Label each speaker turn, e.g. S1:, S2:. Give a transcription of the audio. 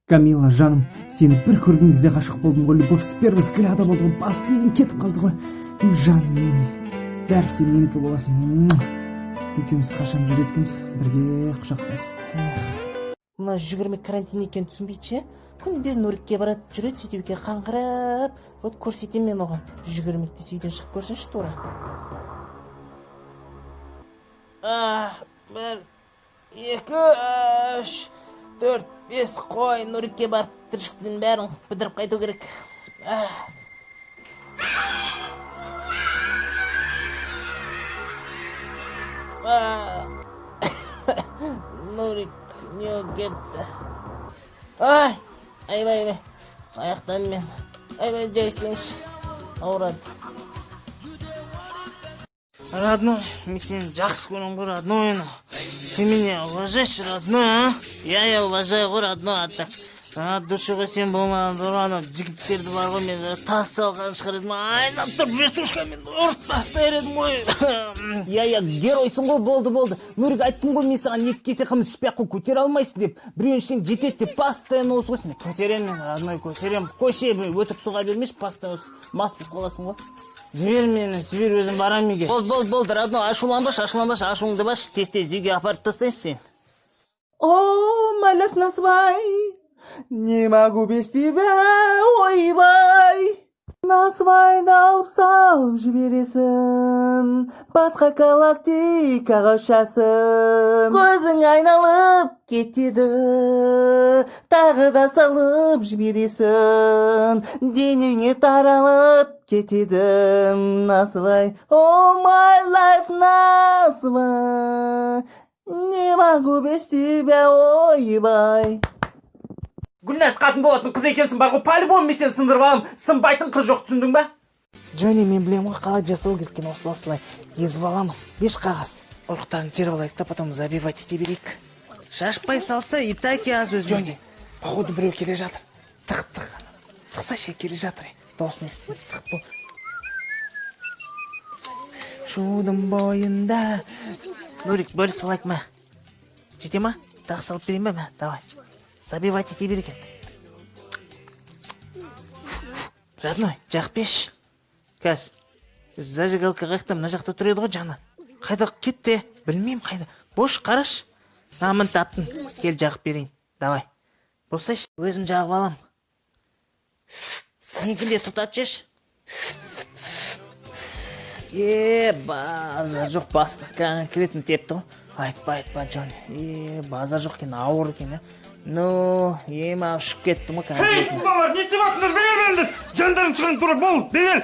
S1: Камила, жаным, сені бір көрген кезде ғашық болдым ғой. Любовь с первого взгляда болды ғой. Бас тиген кетіп қалды ғой. Жаным менің, бәрі сен менікі боласың. Екеуміз қашан жүретініміз бірге құшақтасып.
S2: Мына жүгірмек карантин екенін түсінбейді. Күнде Нұрикке барады, жүреді, сөйтіп қаңғырап. Вот көрсетем мен оған. Жүгірмек десе үйден шығып көрсінші тура. Бір, екі, үш, төрт, бес қой Нұрикке барып тіршіліктің бәрін бітіріп қайту керек. Нұрик не кетті? Айбай, қаяқтан мен. Айбай, жайсаңшы, ауырады. Родной, мен сені жақсы көрем ғой, родной. Ты меня уважаешь, родной, а? Я уважаю ғой, родной, а так. Душыға сен болмаған дұраны жігіттерді бар ғой, мен тас салған шығар едім. Айнап тұрып вертушкамен ұрып тастар едім ғой. Я геройсың ғой, болды. Нұрик, айттым ғой, мен саған 2 кесе қымыз ішпей қой, көтере алмайсың деп. Біреуін ішің жетеді деп, постоянно осы ғой. Көтерем мен, родной, көтерем. Көше өтіп суға бермеш, постоянно мас болып қаласың ғой. Жібер мені, жібер, өзім барам үйге. Болды, родной, ашуланбаш, ашуыңды баш, тез үйге апарып тастайшы сен.
S1: О, my life назвай, не могу без тебя, ойбай. Назвайды алып салып жібересің, басқа галактикаға ұшасың. Көзің айналып кетеді, тағы да салып жібересің, денеңе таралып кетеді. Назвай, oh my life, назвай, не могу без тебя, ойбай.
S2: Гүлнәс қатын болатын қыз екенсің бар ғой, по-любому мен сені сындырып алам, сынбайтын қыз жоқ, түсіндің ба? Джонни, мен білем ғой қалай жасау керек, осылай езіп аламыз. 5 қағаз. Ұрықтарын теріп алайық та, потом забивать ете берейік. Шашпай салса и так аз өзі. Джонни, походу біреу келе жатыр. Тықса ше келе жатыр. Досын естіп, тық бол. Шудың бойында. Нұрик, бөлісіп алайық ма? Жете ма? Тағы салып берейін ба ма? Давай. Забивать ете берекет. Родной, жақ беш. Кәз, зажигалка қайықта мына жақта тұр еді ғой жаны. Қайда кетті? Білмеймін қайда. Бош, қараш. Мін таптың. Кел жағып берейін. Давай. Босайш, өзім жағып алам. Некінде тұтатшеш. Базар жоқ басты. Конкретно тепті ғой. Айтпа, Джонни. Базар жоқ екен, ауыр екен. Ема ұшып кеттім ғой конкретно.
S3: Хей, бұлар не істеп атыңдар? Бер, жандарың шығын тұрып бол, бер.